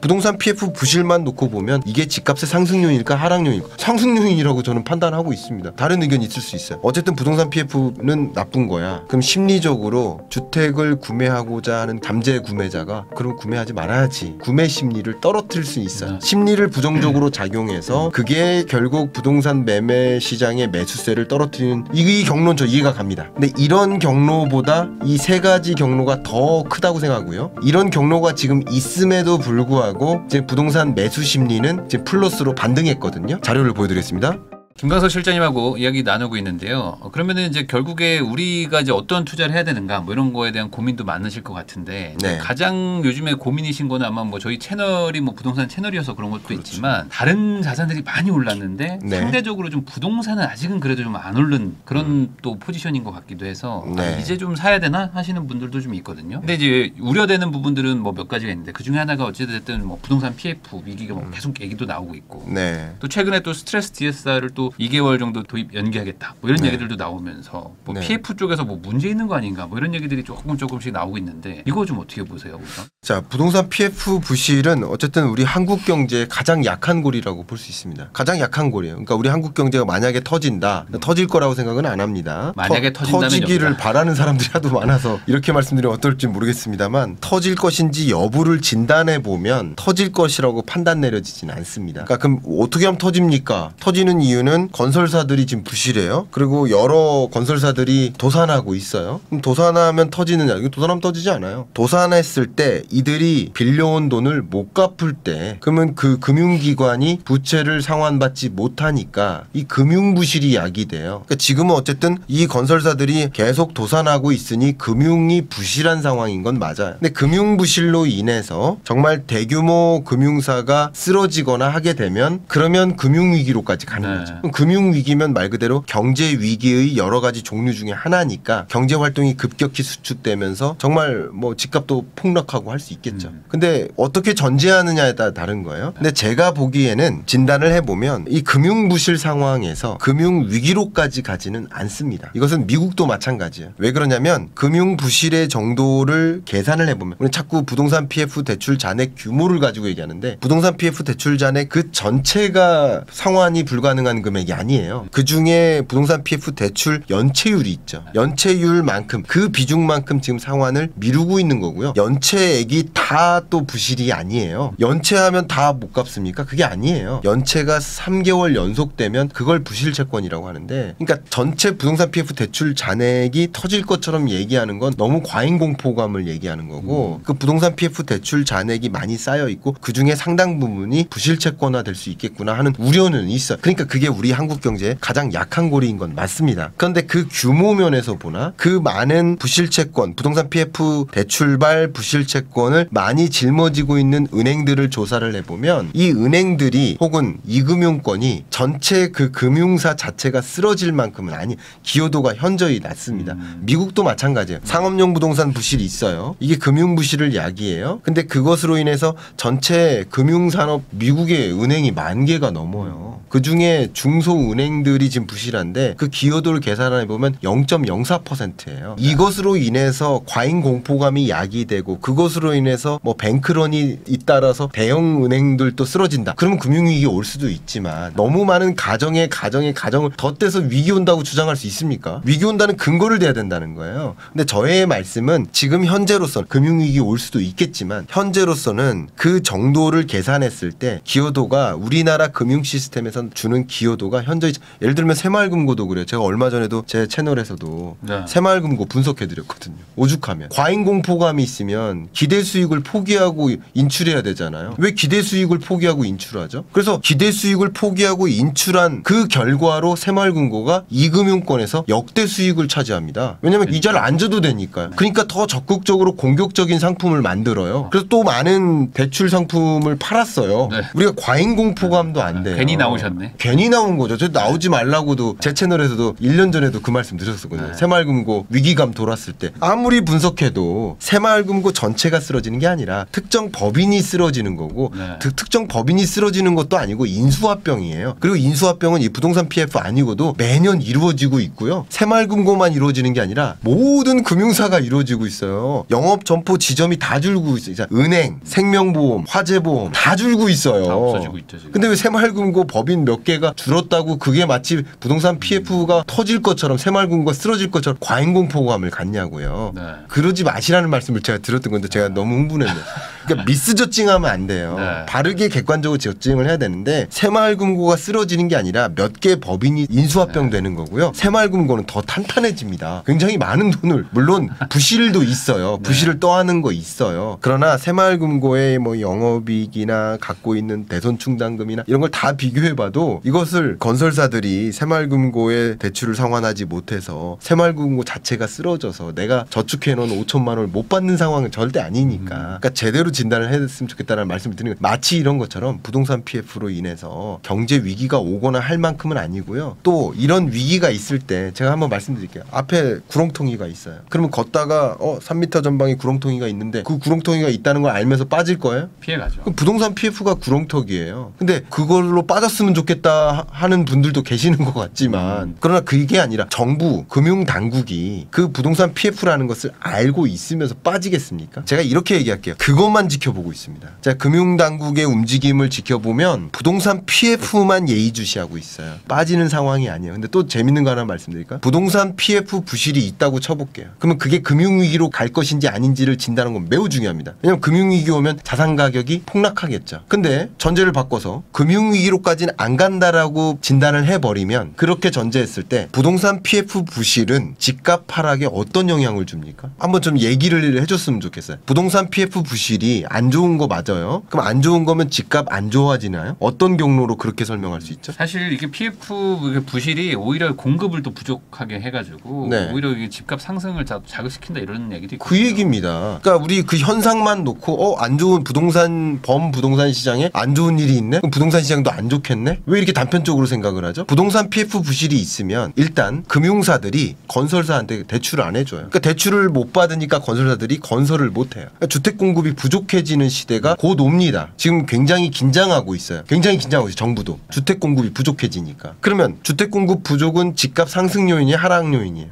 부동산 PF 부실만 놓고 보면 이게 집값의 상승 요인일까 하락 요인일까? 상승 요인이라고 저는 판단하고 있습니다. 다른 의견이 있을 수 있어요. 어쨌든 부동산 PF는 나쁜 거야. 그럼 심리적으로 주택을 구매하고자 하는 잠재 구매자가 그럼 구매하지 말아야지. 구매 심리를 떨어뜨릴 수 있어요. 심리를 부정적으로 작용해서 그게 결국 부동산 매매 시장의 매수세를 떨어뜨리는 이 경로는 저 이해가 갑니다. 근데 이런 경로보다 이 세 가지 경로가 더 크다고 생각하고요. 이런 경로가 지금 있음에도 불구하고 이제 부동산 매수 심리는 이제 플러스로 반등했거든요. 자료를 보여드리겠습니다. 김광석 실장님하고 이야기 나누고 있는데요. 그러면은 이제 결국에 우리가 이제 어떤 투자를 해야 되는가 뭐 이런 거에 대한 고민도 많으실 것 같은데 네. 가장 요즘에 고민이신 거는 아마 뭐 저희 채널이 뭐 부동산 채널이어서 그런 것도 있지만 다른 자산들이 많이 올랐는데 네. 상대적으로 좀 부동산은 아직은 그래도 좀 안 오른 그런 또 포지션인 것 같기도 해서 네. 이제 좀 사야 되나 하시는 분들도 좀 있거든요. 근데 이제 우려되는 부분들은 뭐 몇 가지가 있는데 그 중에 하나가 어찌됐든 뭐 부동산 PF 위기가 뭐 계속 얘기도 나오고 있고 네. 또 최근에 또 스트레스 DSR을 또 2개월 정도 도입 연기하겠다 뭐 이런 네. 얘기들도 나오면서 뭐 네. PF 쪽에서 뭐 문제 있는 거 아닌가 뭐 이런 얘기들이 조금씩 나오고 있는데 이거 좀 어떻게 보세요, 우선? 자, 부동산 PF 부실은 어쨌든 우리 한국 경제의 가장 약한 고리라고 볼 수 있습니다. 가장 약한 고리예요. 그러니까 우리 한국 경제가 만약에 터진다, 터질 거라고 생각은 안 합니다. 만약에 터진다면 터지기를 여기다. 바라는 사람들이 하도 많아서 이렇게 말씀드리면 어떨지 모르겠습니다만 터질 것인지 여부를 진단해 보면 터질 것이라고 판단 내려지진 않습니다. 그러니까 그럼 어떻게 하면 터집니까? 터지는 이유는 건설사들이 지금 부실해요. 그리고 여러 건설사들이 도산하고 있어요. 그럼 도산하면 터지느냐? 이거 도산하면 터지지 않아요. 도산했을 때 이들이 빌려온 돈을 못 갚을 때 그러면 그 금융기관이 부채를 상환받지 못하니까 이 금융부실이 야기돼요. 그러니까 지금은 어쨌든 이 건설사들이 계속 도산하고 있으니 금융이 부실한 상황인 건 맞아요. 근데 금융부실로 인해서 정말 대규모 금융사가 쓰러지거나 하게 되면 그러면 금융위기로까지 가는 네. 거죠. 금융위기면 말 그대로 경제위기의 여러 가지 종류 중에 하나니까 경제활동이 급격히 수축되면서 정말 뭐 집값도 폭락하고 할 수 있겠죠. 근데 어떻게 전제하느냐에 따라 다른 거예요. 근데 제가 보기에는 진단을 해보면 이 금융부실 상황에서 금융위기로까지 가지는 않습니다. 이것은 미국도 마찬가지예요. 왜 그러냐면 금융부실의 정도를 계산을 해보면 우리는 자꾸 부동산 PF 대출 잔액 규모를 가지고 얘기하는데 부동산 PF 대출 잔액 그 전체가 상환이 불가능한 금액이 아니에요. 그중에 부동산 PF 대출 연체율이 있죠. 연체율만큼 그 비중만큼 지금 상환을 미루고 있는 거고요. 연체액이 다 또 부실이 아니에요. 연체하면 다 못 갚습니까? 그게 아니에요. 연체가 3개월 연속되면 그걸 부실 채권이라고 하는데 그러니까 전체 부동산 PF 대출 잔액이 터질 것처럼 얘기하는 건 너무 과잉 공포감을 얘기하는 거고 그 부동산 PF 대출 잔액이 많이 쌓여 있고 그중에 상당 부분이 부실 채권화 될 수 있겠구나 하는 우려는 있어요. 그러니까 그게 우리 한국 경제의 가장 약한 고리인 건 맞습니다. 그런데 그 규모 면에서 보나 그 많은 부실 채권, 부동산 PF 대출발 부실 채권을 많이 짊어지고 있는 은행들을 조사를 해보면 이 은행들이 혹은 이 금융권이 전체 그 금융사 자체가 쓰러질 만큼은 아니 기여도가 현저히 낮습니다. 미국도 마찬가지예요. 상업용 부동산 부실이 있어요. 이게 금융 부실을 야기해요. 근데 그것으로 인해서 전체 금융산업 미국의 은행이 10,000개가 넘어요. 그중에 중소은행들이 지금 부실한데 그 기여도를 계산해 보면 0.04%예요. 이것으로 인해서 과잉 공포감이 야기되고 그것으로 인해서 뭐 뱅크런이 잇따라서 대형 은행들도 쓰러진다. 그러면 금융위기 올 수도 있지만 너무 많은 가정을 덧대서 위기 온다고 주장할 수 있습니까? 위기 온다는 근거를 대야 된다는 거예요. 근데 저의 말씀은 지금 현재로서는 금융위기 올 수도 있겠지만 현재로서는 그 정도를 계산했을 때 기여도가 우리나라 금융 시스템에서 주는 기여도가 현저히 예를 들면 새마을금고도 그래요. 제가 얼마 전에도 제 채널에서도 네. 새마을금고 분석해드렸거든요. 오죽하면 과잉 공포감이 있으면 기대 수익을 포기하고 인출해야 되잖아요. 왜 기대 수익을 포기하고 인출하죠? 그래서 기대 수익을 포기하고 인출한 그 결과로 새마을금고가 이금융권에서 역대 수익을 차지합니다. 왜냐하면 이자를 안 줘도 되니까요. 그러니까 더 적극적으로 공격적인 상품을 만들어요. 그래서 또 많은 대출 상품을 팔았어요. 네. 우리가 과잉 공포감도 안 돼요. 괜히 나오셨네. 괜히 나온 새마을금고죠. 저 나오지 말라고도 제 채널에서도 1년 전에도 그 말씀 드렸었거든요. 네. 새마을금고 위기감 돌았을 때 아무리 분석해도 새마을금고 전체가 쓰러지는 게 아니라 특정 법인이 쓰러지는 거고 네. 특정 법인이 쓰러지는 것도 아니고 인수합병이에요. 그리고 인수합병은 이 부동산 PF 아니고도 매년 이루어지고 있고요. 새마을금고만 이루어지는 게 아니라 모든 금융사가 이루어지고 있어요. 영업 점포 지점이 다 줄고 있어요. 은행, 생명보험, 화재보험 다 줄고 있어요. 다 없어지고 있죠 지금. 근데 왜 새마을금고 법인 몇 개가 줄었다고 그게 마치 부동산 PF가 터질 것처럼 새마을금고가 쓰러질 것처럼 과잉공포감을 갖냐고요. 네. 그러지 마시라는 말씀을 제가 들었던 건데 제가 너무 흥분했네요. 그러니까 미스 저칭하면 안 돼요. 네. 바르게 객관적으로 저칭을 해야 되는데 새마을금고가 쓰러지는 게 아니라 몇 개 법인이 인수합병 되는 거고요. 새마을금고는 더 탄탄해집니다. 굉장히 많은 돈을 물론 부실도 있어요. 부실을 떠하는 거 있어요. 그러나 새마을금고의 뭐 영업이익이나 갖고 있는 대손충당금이나 이런 걸 다 비교해봐도 이것을 건설사들이 새마을금고의 대출을 상환하지 못해서 새마을금고 자체가 쓰러져서 내가 저축해놓은 5천만 원을 못 받는 상황은 절대 아니니까. 그러니까 제대로 진단을 했으면 좋겠다는 말씀을 드리는 거예요. 마치 이런 것처럼 부동산 PF로 인해서 경제 위기가 오거나 할 만큼은 아니고요. 또 이런 위기가 있을 때 제가 한번 말씀드릴게요. 앞에 구렁텅이가 있어요. 그러면 걷다가 3m 전방에 구렁텅이가 있는데 그 구렁텅이가 있다는 걸 알면서 빠질 거예요? 피해가죠. 그럼 부동산 PF가 구렁텅이에요. 근데 그걸로 빠졌으면 좋겠다 하는 분들도 계시는 것 같지만 그러나 그게 아니라 정부, 금융당국이 그 부동산 PF라는 것을 알고 있으면서 빠지겠습니까? 제가 이렇게 얘기할게요. 그것만 지켜보고 있습니다. 자, 금융당국의 움직임을 지켜보면 부동산 PF만 예의주시하고 있어요. 빠지는 상황이 아니에요. 근데 또 재밌는 거 하나 말씀드릴까요? 부동산 PF 부실이 있다고 쳐볼게요. 그러면 그게 금융위기로 갈 것인지 아닌지를 진단하는 건 매우 중요합니다. 왜냐하면 금융위기 오면 자산 가격이 폭락하겠죠. 근데 전제를 바꿔서 금융위기로까지는 안 간다라고 진단을 해버리면 그렇게 전제했을 때 부동산 PF 부실은 집값 하락에 어떤 영향을 줍니까? 한번 좀 얘기를 해줬으면 좋겠어요. 부동산 PF 부실이 안 좋은 거 맞아요? 그럼 안 좋은 거면 집값 안 좋아지나요? 어떤 경로로 그렇게 설명할 수 있죠? 사실 이게 PF 부실이 오히려 공급을 또 부족하게 해가지고 네. 오히려 이게 집값 상승을 자극시킨다 이런 얘기도 있고. 그 얘기입니다. 그러니까 우리 그 현상만 놓고 안 좋은 부동산 범부동산 시장에 안 좋은 일이 있네? 그럼 부동산 시장도 안 좋겠네? 왜 이렇게 단편적으로 생각을 하죠? 부동산 PF 부실이 있으면 일단 금융사들이 건설사한테 대출을 안 해줘요. 그러니까 대출을 못 받으니까 건설사들이 건설을 못 해요. 그러니까 주택 공급이 부족해지는 시대가 곧 옵니다. 지금 굉장히 긴장하고 있어요. 굉장히 긴장하고 있어요. 정부도. 주택 공급이 부족해지니까. 그러면 주택 공급 부족은 집값 상승 요인이 하락 요인이에요.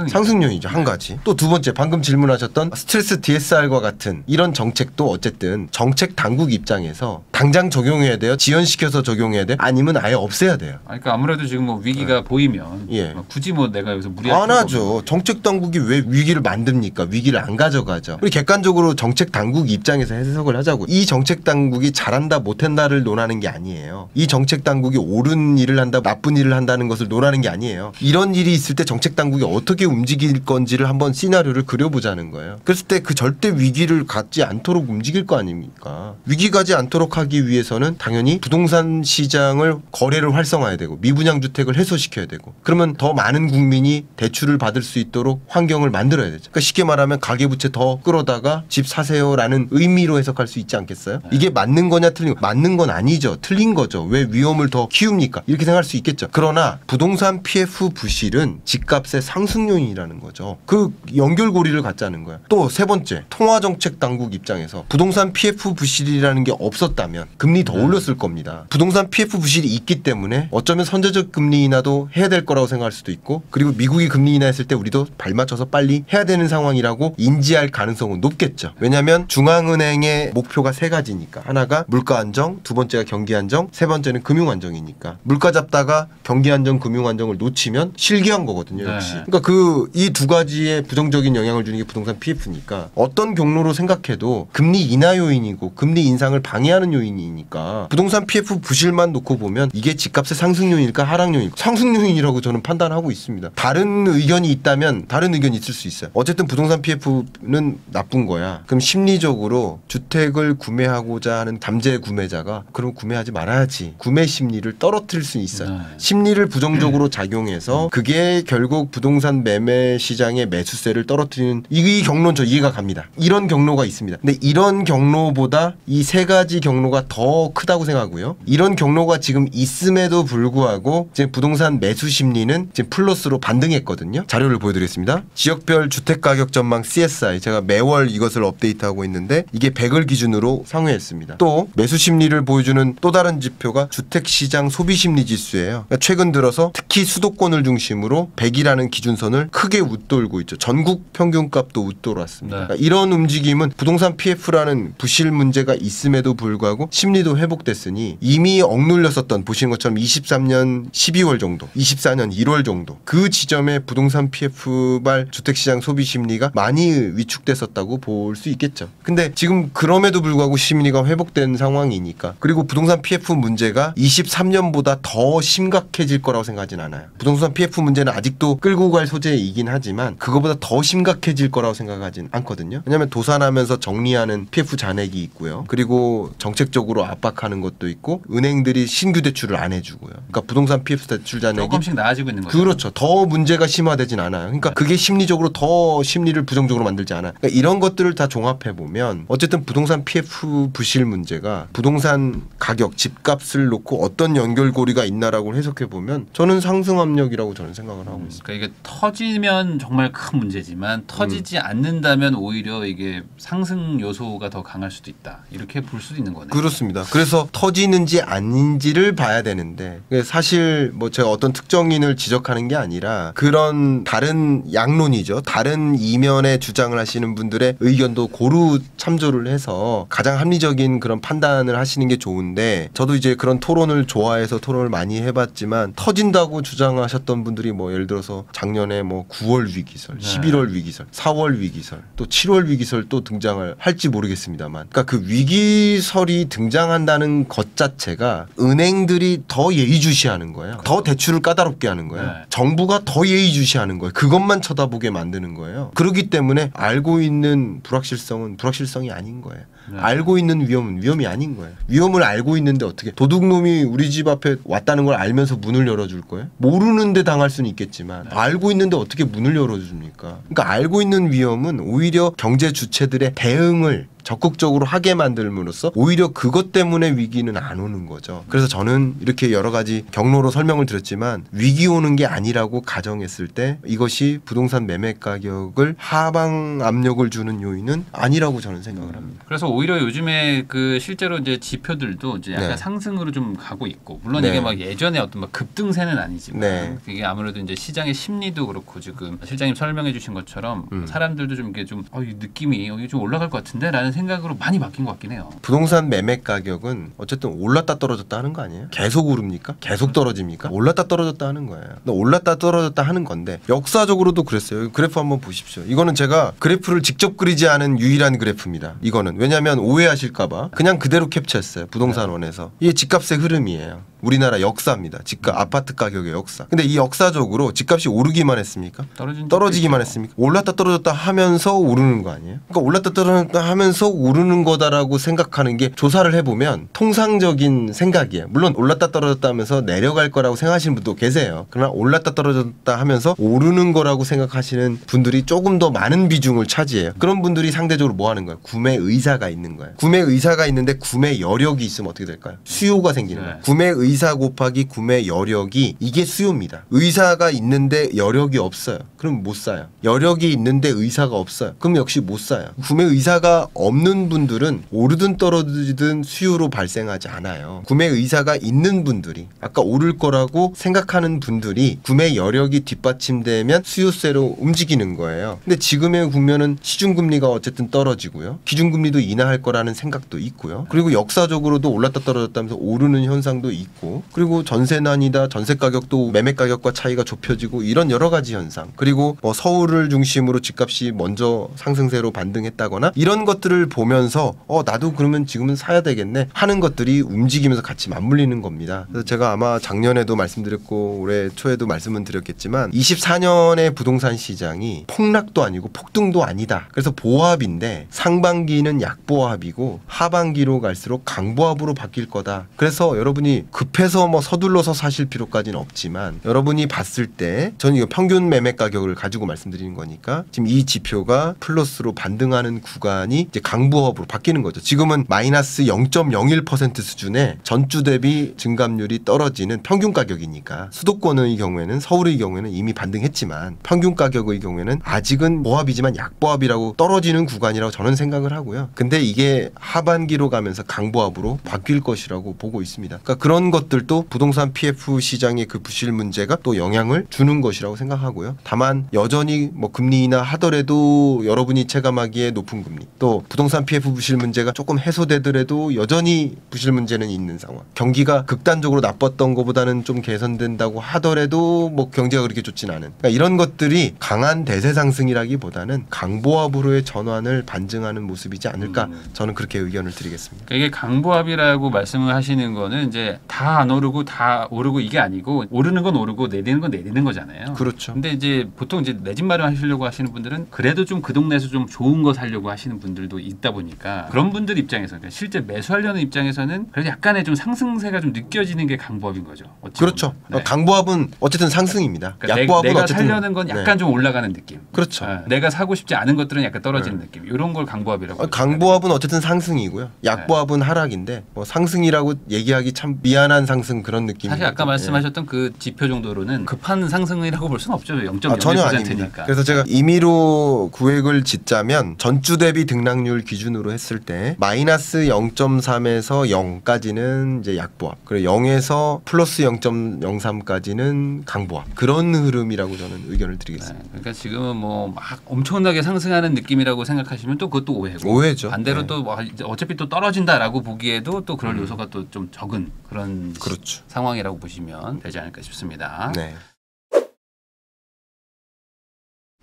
상승 요인이죠. 한 가지. 또 두 번째 방금 질문하셨던 스트레스 DSR과 같은 이런 정책도 어쨌든 정책 당국 입장에서 당장 적용해야 돼요. 지연시켜서 적용해야 돼요. 아니면 아예 없애야 돼요. 그러니까 아무래도 지금 뭐 위기가 보이면 예. 굳이 뭐 내가 여기서 무리할 안 필요가 하죠. 없는 정책 당국이 왜 위기를 만듭니까? 위기를 안 가져가죠. 우리 객관적으로 정책 당국 입장에서 해석을 하자고. 이 정책 당국이 잘한다 못한다를 논하는 게 아니에요. 이 정책 당국이 옳은 일을 한다 나쁜 일을 한다는 것을 논하는 게 아니에요. 이런 일이 있을 때 정책 당국이 어떻게 움직일 건지를 한번 시나리오를 그려보자는 거예요. 그랬을 때 그 절대 위기를 갖지 않도록 움직일 거 아닙니까? 위기 가지 않도록 하기 위해서는 당연히 부동산 시장을 거래를 활성화해야 되고 미분양 주택을 해소시켜야 되고 그러면 더 많은 국민이 대출을 받을 수 있도록 환경을 만들어야 되죠. 그러니까 쉽게 말하면 가계부채 더 끌어다가 집 사세요라는 의미로 해석할 수 있지 않겠어요? 이게 맞는 거냐 틀린 거 맞는 건 아니죠. 틀린 거죠. 왜 위험을 더 키웁니까? 이렇게 생각할 수 있겠죠. 그러나 부동산 PF 부실은 집값의 상승 요인이라는 거죠. 그 연결고리를 갖자는 거야. 또 세 번째 통화정책 당국 입장에서 부동산 PF 부실이라는 게 없었다면 금리 더 올렸을 겁니다. 부동산 PF 부실이 있기 때문에 어쩌면 선제적 금리 인하도 해야 될 거라고 생각할 수도 있고 그리고 미국이 금리 인하했을 때 우리도 발맞춰서 빨리 해야 되는 상황이라고 인지할 가능성은 높겠죠. 왜냐하면 중앙은행의 목표가 세 가지니까 하나가 물가 안정, 두 번째가 경기 안정, 세 번째는 금융 안정이니까 물가 잡다가 경기 안정, 금융 안정을 놓치면 실기한 거거든요. 역시. 네. 그러니까 이 두 가지에 부정적인 영향을 주는 게 부동산 PF니까 어떤 경로로 생각해도 금리 인하 요인이고 금리 인상을 방해하는 요인이니까 부동산 PF 부실만 놓고 보면 이게 집값의 상승 요인일까 하락 요인일까 상승 요인이라고 저는 판단하고 있습니다. 다른 의견이 있다면 다른 의견이 있을 수 있어요. 어쨌든 부동산 PF는 나쁜 거야. 그럼 심리적으로 그래도 주택을 구매하고자 하는 잠재 구매자가 그럼 구매하지 말아야지. 구매 심리를 떨어뜨릴 수 있어요. 네. 심리를 부정적으로 작용해서 그게 결국 부동산 매매 시장의 매수세를 떨어뜨리는 이 경로는 저 이해가 갑니다. 이런 경로가 있습니다. 근데 이런 경로보다 이 세 가지 경로가 더 크다고 생각하고요. 이런 경로가 지금 있음에도 불구하고 이제 부동산 매수 심리는 지금 플러스로 반등했거든요. 자료를 보여드리겠습니다. 지역별 주택가격 전망 CSI 제가 매월 이것을 업데이트하고 있는데 이게 100을 기준으로 상회했습니다. 또 매수 심리를 보여주는 또 다른 지표가 주택시장 소비심리 지수예요. 그러니까 최근 들어서 특히 수도권을 중심으로 100이라는 기준선을 크게 웃돌고 있죠. 전국 평균값도 웃돌았습니다. 네. 그러니까 이런 움직임은 부동산 PF라는 부실 문제가 있음에도 불구하고 심리도 회복됐으니 이미 억눌렸었던 보시는 것처럼 23년 12월 정도, 24년 1월 정도 그 지점에 부동산 PF발 주택시장 소비 심리가 많이 위축됐었다고 볼 수 있겠죠. 근데 지금 그럼에도 불구하고 심리가 회복된 상황이니까 그리고 부동산 PF 문제가 23년보다 더 심각해질 거라고 생각하진 않아요. 부동산 PF 문제는 아직도 끌고 갈 소재이긴 하지만 그거보다 더 심각해질 거라고 생각하진 않거든요. 왜냐하면 도산하면서 정리하는 PF 잔액이 있고요. 그리고 정책적으로 압박하는 것도 있고 은행들이 신규 대출을 안 해주고요. 그러니까 부동산 PF 대출 잔액이 조금씩 나아지고 있는 거죠. 그렇죠. 더 문제가 심화되진 않아요. 그러니까 그게 심리적으로 더 심리를 부정적으로 만들지 않아요. 그러니까 이런 것들을 다 종합해 보면 어쨌든 부동산 PF 부실 문제가 부동산 가격, 집값을 놓고 어떤 연결고리가 있나라고 해석해 보면 저는 상승 압력이라고 저는 생각을 하고 있습니다. 그러니까 이게 터지면 정말 큰 문제지만 터지지 않는다면 오히려 이게 상승 요소가 더 강할 수도 있다. 이렇게 볼 수도 있는 거네요. 그렇습니다. 그래서 터지는지 아닌지를 봐야 되는데 사실 뭐 제가 어떤 특정인을 지적하는 게 아니라 그런 다른 양론이죠. 다른 이면의 주장을 하시는 분들의 의견도 고루 참조를 해서 가장 합리적인 그런 판단을 하시는 게 좋은데 저도 이제 그런 토론을 좋아해서 토론을 많이 해봤지만 터진다고 주장하셨던 분들이 뭐 예를 들어서 작년에 뭐 9월 위기설, 11월 위기설, 4월 위기설, 또 7월 위기설 또 등장을 할지 모르겠습니다만 그러니까 그 위기설이 등장한다는 것 자체가 은행들이 더 예의주시하는 거예요. 더 대출을 까다롭게 하는 거예요. 네. 정부가 더 예의주시하는 거예요. 그것만 쳐다보게 만드는 거예요. 그렇기 때문에 알고 있는 불확실성은 불확실성이 아닌 거예요. 네. 알고 있는 위험은 위험이 아닌 거예요. 위험을 알고 있는데 어떻게 도둑놈이 우리 집 앞에 왔다는 걸 알면서 문을 열어줄 거예요? 모르는데 당할 수는 있겠지만 알고 있는데 어떻게 문을 열어줍니까? 그러니까 알고 있는 위험은 오히려 경제 주체들의 대응을 적극적으로 하게 만들므로써 오히려 그것 때문에 위기는 안 오는 거죠. 그래서 저는 이렇게 여러 가지 경로로 설명을 드렸지만 위기 오는 게 아니라고 가정했을 때 이것이 부동산 매매 가격을 하방 압력을 주는 요인은 아니라고 저는 생각을 합니다. 그래서 오히려 요즘에 그 실제로 이제 지표들도 이제 약간 네. 상승으로 좀 가고 있고 물론 네. 이게 막 예전에 어떤 막 급등세는 아니지만 네. 이게 아무래도 이제 시장의 심리도 그렇고 지금 실장님 설명해주신 것처럼 사람들도 좀 이게 좀 이 느낌이 이게 좀 올라갈 것 같은데라는 생각으로 많이 바뀐 것 같긴 해요. 부동산 매매 가격은 어쨌든 올랐다 떨어졌다 하는 거 아니에요? 계속 오릅니까? 계속 떨어집니까? 올랐다 떨어졌다 하는 거예요. 올랐다 떨어졌다 하는 건데 역사적으로도 그랬어요. 그래프 한번 보십시오. 이거는 제가 그래프를 직접 그리지 않은 유일한 그래프입니다. 이거는 왜냐하면 오해하실까봐 그냥 그대로 캡처했어요. 부동산원에서. 이게 집값의 흐름이에요. 우리나라 역사입니다. 집값 아파트 가격의 역사. 근데 이 역사적으로 집값이 오르기만 했습니까? 떨어지기만 했습니까? 올랐다 떨어졌다 하면서 오르는 거 아니에요? 그러니까 올랐다 떨어졌다 하면서 오르는 거다라고 생각하는 게 조사를 해보면 통상적인 생각이에요. 물론 올랐다 떨어졌다 하면서 내려갈 거라고 생각하시는 분도 계세요. 그러나 올랐다 떨어졌다 하면서 오르는 거라고 생각하시는 분들이 조금 더 많은 비중을 차지해요. 그런 분들이 상대적으로 뭐 하는 거예요? 구매 의사가 있는 거예요. 구매 의사가 있는데 구매 여력이 있으면 어떻게 될까요? 수요가 생기는 거예요. 구매 의사 곱하기 구매 여력이 이게 수요입니다. 의사가 있는데 여력이 없어요. 그럼 못 사요. 여력이 있는데 의사가 없어요. 그럼 역시 못 사요. 구매 의사가 없는 분들은 오르든 떨어지든 수요로 발생하지 않아요. 구매 의사가 있는 분들이 아까 오를 거라고 생각하는 분들이 구매 여력이 뒷받침되면 수요세로 움직이는 거예요. 근데 지금의 국면은 시중금리가 어쨌든 떨어지고요. 기준금리도 인하할 거라는 생각도 있고요. 그리고 역사적으로도 올랐다 떨어졌다 하면서 오르는 현상도 있고 그리고 전세난이다. 전세 가격도 매매 가격과 차이가 좁혀지고 이런 여러 가지 현상. 그리고 뭐 서울을 중심으로 집값이 먼저 상승세로 반등했다거나 이런 것들을 보면서 나도 그러면 지금은 사야 되겠네 하는 것들이 움직이면서 같이 맞물리는 겁니다. 그래서 제가 아마 작년에도 말씀드렸고 올해 초에도 말씀은 드렸겠지만 24년의 부동산 시장이 폭락도 아니고 폭등도 아니다. 그래서 보합인데 상반기는 약 약보합이고 하반기로 갈수록 강보합으로 바뀔 거다. 그래서 여러분이 급해서 뭐 서둘러서 사실 필요까지는 없지만 여러분이 봤을 때 저는 이거 평균 매매 가격을 가지고 말씀드리는 거니까 지금 이 지표가 플러스로 반등하는 구간이 이제 강보합으로 바뀌는 거죠. 지금은 마이너스 0.01% 수준의 전주 대비 증감률이 떨어지는 평균 가격이니까 수도권의 경우에는 서울의 경우에는 이미 반등했지만 평균 가격의 경우에는 아직은 보합이지만 약보합이라고 떨어지는 구간이라고 저는 생각을 하고요. 근데 이게 하반기로 가면서 강보합으로 바뀔 것이라고 보고 있습니다. 그러니까 그런 것들도 부동산 PF 시장의 그 부실 문제가 또 영향을 주는 것이라고 생각하고요. 다만 여전히 뭐 금리 인하 하더라도 여러분이 체감하기에 높은 금리 또 부동산 PF 부실 문제가 조금 해소되더라도 여전히 부실 문제는 있는 상황. 경기가 극단적으로 나빴던 것보다는 좀 개선된다고 하더라도 뭐 경제가 그렇게 좋진 않은. 그러니까 이런 것들이 강한 대세 상승이라기보다는 강보합으로의 전환을 반증하는 모습이지 않을까 저는 그렇게 의견을 드리겠습니다. 그러니까 이게 강보합이라고 말씀을 하시는 거는 이제 다 안 오르고 다 오르고 이게 아니고 오르는 건 오르고 내리는 건 내리는 거잖아요. 그렇죠. 근데 이제 보통 이제 내 집 마련하시려고 하시는 분들은 그래도 좀 그 동네에서 좀 좋은 거 살려고 하시는 분들도 있다 보니까 그런 분들 입장에서 그러니까 실제 매수하려는 입장에서는 그래도 약간의 좀 상승세가 좀 느껴지는 게 강보합인 거죠. 그렇죠. 네. 강보합은 어쨌든 상승입니다. 그러니까 약보합은 내가 어쨌든 살려는 건 약간 좀 올라가는 느낌. 그렇죠. 내가 사고 싶지 않은 것들은 약간 떨어지는 느낌. 이런 걸 강보합이라고. 강보합은 어쨌든 상승이고요. 약보합은 하락인데 뭐 상승이라고 얘기하기 참 미안한 상승 그런 느낌이. 사실 아까 말씀하셨던 그 지표 정도로는 급한 상승이라고 볼 수는 없죠. 0.01%니까. 전혀 아닙니다. 그래서 제가 임의로 구획을 짓자면 전주 대비 등락률 기준으로 했을 때 마이너스 0.3에서 0까지는 이제 약보합, 그리고 0에서 플러스 0.03까지는 강보합. 그런 흐름이라고 저는 의견을 드리겠습니다. 네, 그러니까 지금은 뭐 막 엄청나게 상승하는 느낌이라고 생각하시면 또 그것도 오해고. 오해죠. 반대로 네. 또 뭐 어차피 또 떨어진다라고 보기에도 또 그럴 요소가 또 좀 적은 그런 그렇죠. 상황이라고 보시면 되지 않을까 싶습니다. 네.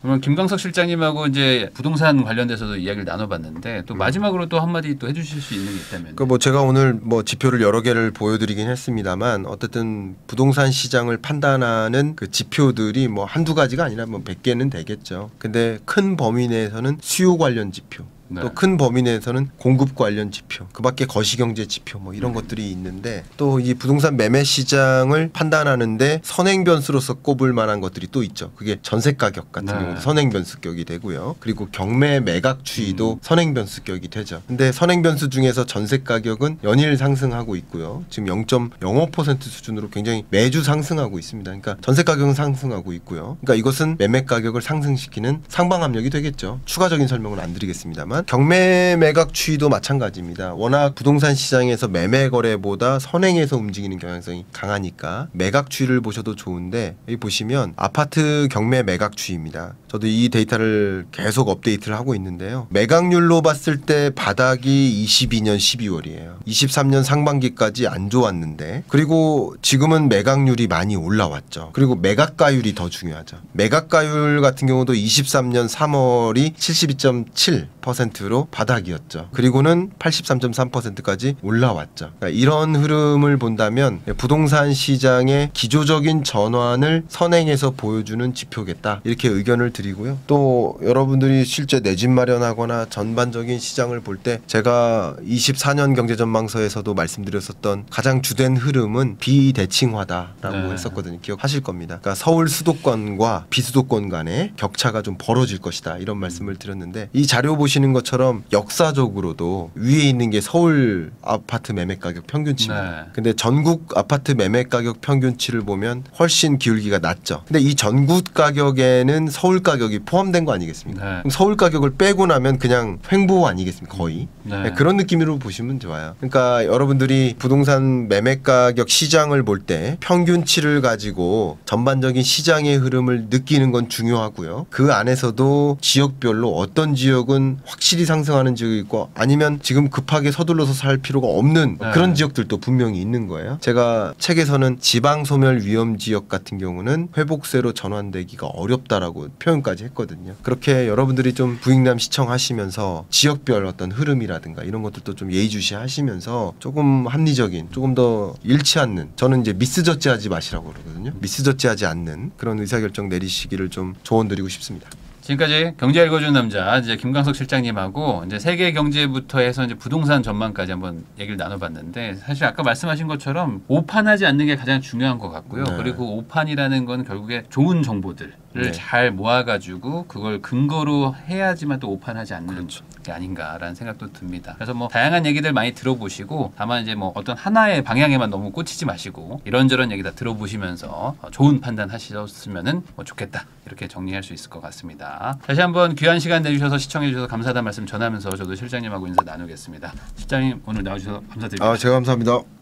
그러면 김광석 실장님하고 이제 부동산 관련돼서도 이야기를 나눠봤는데 또 마지막으로 또 한마디 또 해주실 수 있는 게 있다면. 그 뭐 제가 오늘 뭐 지표를 여러 개를 보여드리긴 했습니다만 어쨌든 부동산 시장을 판단하는 그 지표들이 뭐 한두 가지가 아니라 뭐 100개는 되겠죠. 근데 큰 범위 내에서는 수요 관련 지표. 네. 또 큰 범위 내에서는 공급 관련 지표, 그밖에 거시경제 지표 뭐 이런 것들이 있는데 또 이 부동산 매매 시장을 판단하는데 선행 변수로서 꼽을 만한 것들이 또 있죠. 그게 전세 가격 같은 네. 경우도 선행 변수격이 되고요. 그리고 경매 매각 추이도 선행 변수격이 되죠. 근데 선행 변수 중에서 전세 가격은 연일 상승하고 있고요. 지금 0.05% 수준으로 굉장히 매주 상승하고 있습니다. 그러니까 전세 가격은 상승하고 있고요. 그러니까 이것은 매매 가격을 상승시키는 상방 압력이 되겠죠. 추가적인 설명은 안 드리겠습니다만 경매 매각 추이도 마찬가지입니다. 워낙 부동산 시장에서 매매 거래보다 선행해서 움직이는 경향성이 강하니까 매각 추이를 보셔도 좋은데 여기 보시면 아파트 경매 매각 추이입니다. 저도 이 데이터를 계속 업데이트를 하고 있는데요. 매각률로 봤을 때 바닥이 22년 12월이에요. 23년 상반기까지 안 좋았는데 그리고 지금은 매각률이 많이 올라왔죠. 그리고 매각가율이 더 중요하죠. 매각가율 같은 경우도 23년 3월이 72.7%로 바닥이었죠. 그리고는 83.3%까지 올라왔죠. 그러니까 이런 흐름을 본다면 부동산 시장의 기조적인 전환을 선행해서 보여주는 지표겠다. 이렇게 의견을 드리고요. 또 여러분들이 실제 내 집 마련하거나 전반적인 시장을 볼 때 제가 24년 경제전망서에서도 말씀드렸었던 가장 주된 흐름은 비대칭화다라고 네. 했었거든요. 기억하실 겁니다. 그러니까 서울 수도권과 비수도권 간의 격차가 좀 벌어질 것이다. 이런 말씀을 드렸는데 이 자료 보시는 것처럼 역사적으로도 위에 있는 게 서울 아파트 매매 가격 평균치입니다. 네. 근데 전국 아파트 매매 가격 평균치를 보면 훨씬 기울기가 낮죠. 근데 이 전국 가격에는 서울 가격이 포함된 거 아니겠습니까? 네. 그럼 서울 가격을 빼고 나면 그냥 횡보 아니겠습니까? 거의. 네. 네, 그런 느낌으로 보시면 좋아요. 그러니까 여러분들이 부동산 매매 가격 시장을 볼 때 평균치를 가지고 전반적인 시장의 흐름을 느끼는 건 중요하고요. 그 안에서도 지역별로 어떤 지역은 확실히 상승하는 지역이 있고 아니면 지금 급하게 서둘러서 살 필요가 없는 네. 그런 지역들도 분명히 있는 거예요. 제가 책에서는 지방 소멸 위험 지역 같은 경우는 회복세로 전환되기가 어렵다라고 표현까지 했거든요. 그렇게 여러분들이 좀 부익남 시청하시면서 지역별 어떤 흐름이라든가 이런 것들도 좀 예의주시하시면서 조금 합리적인, 조금 더 잃지 않는, 저는 이제 미스저지하지 마시라고 그러거든요. 미스저지하지 않는 그런 의사결정 내리시기를 좀 조언드리고 싶습니다. 지금까지 경제 읽어주는 남자 이제 김광석 실장님하고 이제 세계 경제부터 해서 이제 부동산 전망까지 한번 얘기를 나눠봤는데 사실 아까 말씀하신 것처럼 오판하지 않는 게 가장 중요한 것 같고요. 네. 그리고 오판이라는 건 결국에 좋은 정보들을 네. 잘 모아가지고 그걸 근거로 해야지만 또 오판하지 않는 그렇죠. 게 아닌가라는 생각도 듭니다. 그래서 뭐 다양한 얘기들 많이 들어보시고 다만 이제 뭐 어떤 하나의 방향에만 너무 꽂히지 마시고 이런저런 얘기 다 들어보시면서 좋은 판단 하셨으면은 뭐 좋겠다 이렇게 정리할 수 있을 것 같습니다. 다시 한번 귀한 시간 내주셔서 시청해 주셔서 감사하다는 말씀 전하면서 저도 실장님하고 인사 나누겠습니다. 실장님 오늘 나와주셔서 감사드립니다. 제가 감사합니다.